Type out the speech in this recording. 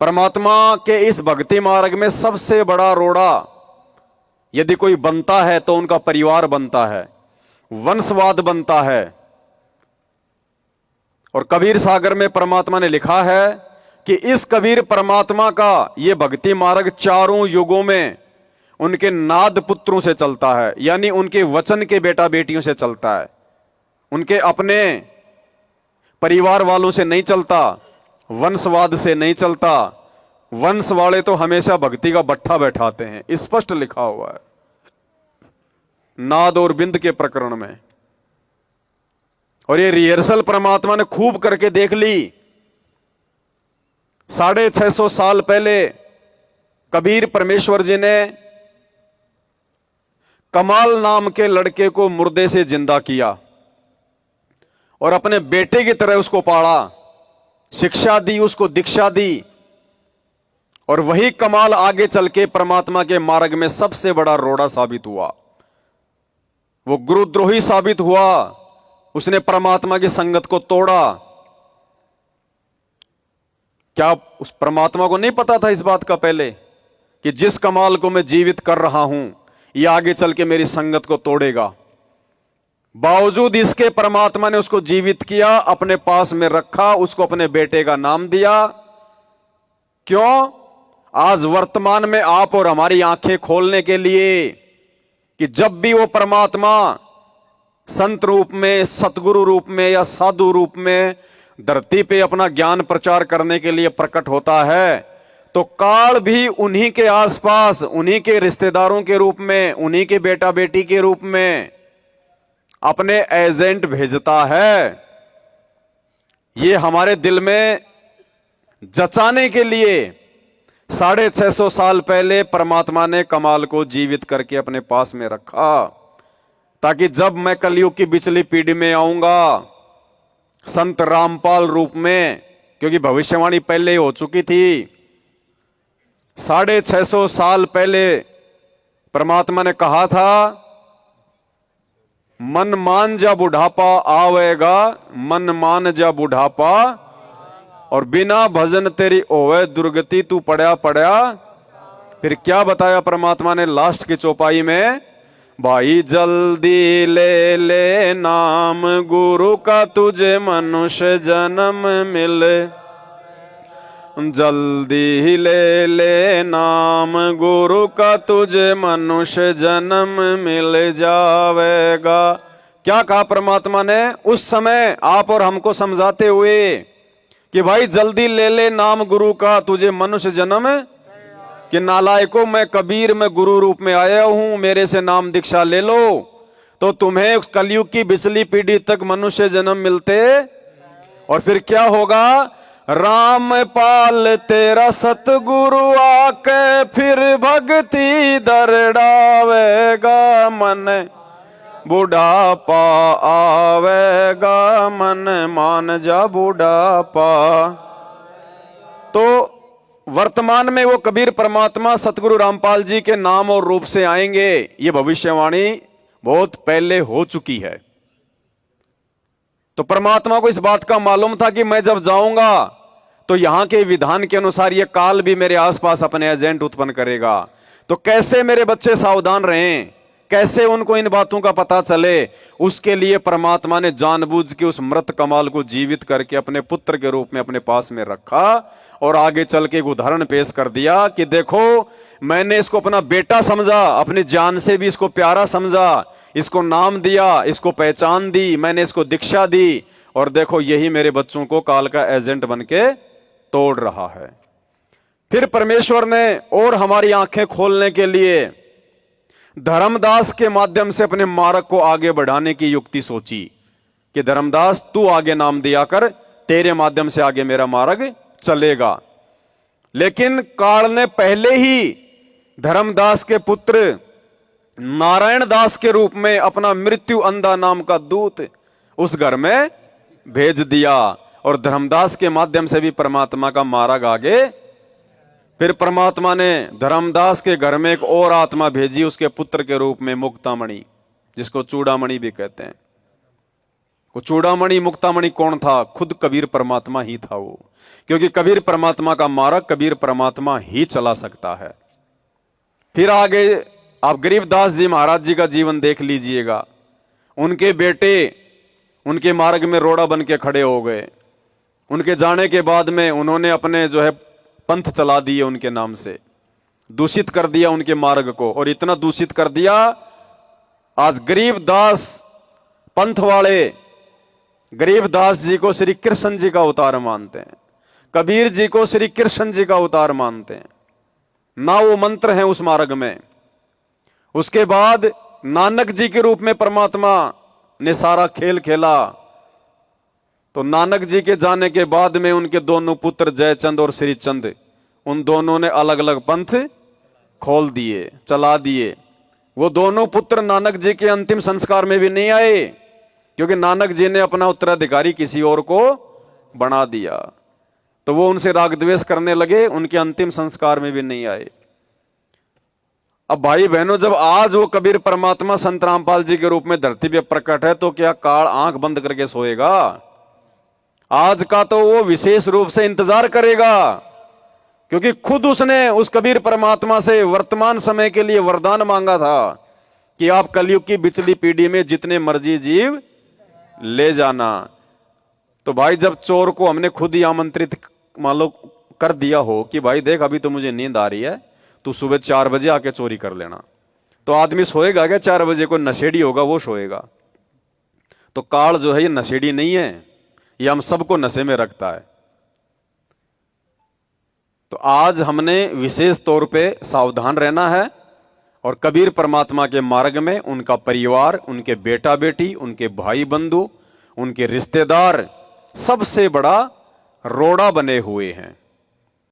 परमात्मा के इस भक्ति मार्ग में सबसे बड़ा रोड़ा यदि कोई बनता है तो उनका परिवार बनता है, वंशवाद बनता है। और कबीर सागर में परमात्मा ने लिखा है कि इस कबीर परमात्मा का यह भक्ति मार्ग चारों युगों में उनके नाद पुत्रों से चलता है, यानी उनके वचन के बेटा बेटियों से चलता है, उनके अपने परिवार वालों से नहीं चलता, वंशवाद से नहीं चलता। वंश वाले तो हमेशा भक्ति का बट्ठा बैठाते हैं, स्पष्ट लिखा हुआ है नाद और बिंद के प्रकरण में। और ये रिहर्सल परमात्मा ने खूब करके देख ली। 650 साल पहले कबीर परमेश्वर जी ने कमाल नाम के लड़के को मुर्दे से जिंदा किया और अपने बेटे की तरह उसको पाला, शिक्षा दी, उसको दीक्षा दी। और वही कमाल आगे चल के परमात्मा के मार्ग में सबसे बड़ा रोड़ा साबित हुआ। वो गुरुद्रोही साबित हुआ, उसने परमात्मा की संगत को तोड़ा। क्या उस परमात्मा को नहीं पता था इस बात का पहले कि जिस कमाल को मैं जीवित कर रहा हूं ये आगे चल के मेरी संगत को तोड़ेगा? बावजूद इसके परमात्मा ने उसको जीवित किया, अपने पास में रखा, उसको अपने बेटे का नाम दिया। क्यों? आज वर्तमान में आप और हमारी आंखें खोलने के लिए कि जब भी वो परमात्मा संत रूप में, सतगुरु रूप में या साधु रूप में धरती पे अपना ज्ञान प्रचार करने के लिए प्रकट होता है तो काल भी उन्हीं के आसपास, उन्हीं के रिश्तेदारों के रूप में, उन्हीं के बेटा बेटी के रूप में अपने एजेंट भेजता है। ये हमारे दिल में जचाने के लिए 650 साल पहले परमात्मा ने कमाल को जीवित करके अपने पास में रखा, ताकि जब मैं कलयुग की बिचली पीढ़ी में आऊंगा संत रामपाल रूप में, क्योंकि भविष्यवाणी पहले ही हो चुकी थी। 650 साल पहले परमात्मा ने कहा था, मन मान जा बुढ़ापा आवेगा, मन मान जा बुढ़ापा, और बिना भजन तेरी ओवे दुर्गति, तू पढ़या पढ़या। फिर क्या बताया परमात्मा ने लास्ट की चौपाई में? भाई जल्दी ले ले नाम गुरु का, तुझे मनुष्य जन्म मिले। जल्दी ले ले नाम गुरु का, तुझे मनुष्य जन्म मिल जावेगा। क्या कहा परमात्मा ने उस समय आप और हमको समझाते हुए कि भाई जल्दी ले ले नाम गुरु का, तुझे मनुष्य जन्म, कि नालायकों मैं कबीर में गुरु रूप में आया हूं, मेरे से नाम दीक्षा ले लो तो तुम्हें कलयुग की बिचली पीढ़ी तक मनुष्य जन्म मिलते। और फिर क्या होगा? रामपाल तेरा सतगुरु आके फिर भक्ति दरड़ावेगा, मन बुढ़ापा आवेगा, मन मान जा बुढ़ापा। तो वर्तमान में वो कबीर परमात्मा सतगुरु रामपाल जी के नाम और रूप से आएंगे, ये भविष्यवाणी बहुत पहले हो चुकी है। तो परमात्मा को इस बात का मालूम था कि मैं जब जाऊंगा तो यहां के विधान के अनुसार यह काल भी मेरे आसपास अपने एजेंट उत्पन्न करेगा। तो कैसे मेरे बच्चे सावधान रहें, कैसे उनको इन बातों का पता चले, उसके लिए परमात्मा ने जानबूझ के उस मृत कमाल को जीवित करके अपने पुत्र के रूप में अपने पास में रखा और आगे चल के एक उदाहरण पेश कर दिया कि देखो मैंने इसको अपना बेटा समझा, अपनी जान से भी इसको प्यारा समझा, इसको नाम दिया, इसको पहचान दी, मैंने इसको दीक्षा दी, और देखो यही मेरे बच्चों को काल का एजेंट बनके तोड़ रहा है। फिर परमेश्वर ने और हमारी आंखें खोलने के लिए धर्मदास के माध्यम से अपने मार्ग को आगे बढ़ाने की युक्ति सोची कि धर्मदास तू आगे नाम दिया कर, तेरे माध्यम से आगे मेरा मार्ग चलेगा। लेकिन काल ने पहले ही धर्मदास के पुत्र नारायण दास के रूप में अपना मृत्यु अंधा नाम का दूत उस घर में भेज दिया, और धर्मदास के माध्यम से भी परमात्मा का मार्ग आगे। फिर परमात्मा ने धर्मदास के घर में एक और आत्मा भेजी उसके पुत्र के रूप में, मुक्तामणि, जिसको चूड़ामणि भी कहते हैं। वो चूड़ामणि मुक्तामणि कौन था? खुद कबीर परमात्मा ही था वो। क्योंकि कबीर परमात्मा का मार्ग कबीर परमात्मा ही चला सकता है। फिर आगे आप गरीबदास जी महाराज जी का जीवन देख लीजिएगा। उनके बेटे उनके मार्ग में रोड़ा बन के खड़े हो गए। उनके जाने के बाद में उन्होंने अपने जो है पंथ चला दिए, उनके नाम से दूषित कर दिया उनके मार्ग को, और इतना दूषित कर दिया आज गरीबदास पंथ वाले गरीबदास जी को श्री कृष्ण जी का अवतार मानते हैं, कबीर जी को श्री कृष्ण जी का अवतार मानते हैं, ना वो मंत्र हैं उस मार्ग में। उसके बाद नानक जी के रूप में परमात्मा ने सारा खेल खेला। तो नानक जी के जाने के बाद में उनके दोनों पुत्र जयचंद और श्रीचंद, उन दोनों ने अलग अलग पंथ खोल दिए, चला दिए। वो दोनों पुत्र नानक जी के अंतिम संस्कार में भी नहीं आए, क्योंकि नानक जी ने अपना उत्तराधिकारी किसी और को बना दिया। तो वो उनसे राग द्वेष करने लगे, उनके अंतिम संस्कार में भी नहीं आए। अब भाई बहनों, जब आज वो कबीर परमात्मा संत रामपाल जी के रूप में धरती पे प्रकट है, तो क्या काल आंख बंद करके सोएगा? आज का तो वो विशेष रूप से इंतजार करेगा, क्योंकि खुद उसने उस कबीर परमात्मा से वर्तमान समय के लिए वरदान मांगा था कि आप कलयुग की बिचली पीढ़ी में जितने मर्जी जीव ले जाना। तो भाई जब चोर को हमने खुद ही आमंत्रित मान लो कर दिया हो कि भाई देख अभी तो मुझे नींद आ रही है, तू सुबह 4 बजे आके चोरी कर लेना, तो आदमी सोएगा क्या? 4 बजे कोई नशेड़ी होगा वो सोएगा। तो काल जो है ये नशेड़ी नहीं है, ये हम सबको नशे में रखता है। तो आज हमने विशेष तौर पे सावधान रहना है और कबीर परमात्मा के मार्ग में उनका परिवार, उनके बेटा बेटी, उनके भाई बंधु, उनके रिश्तेदार सबसे बड़ा रोड़ा बने हुए हैं।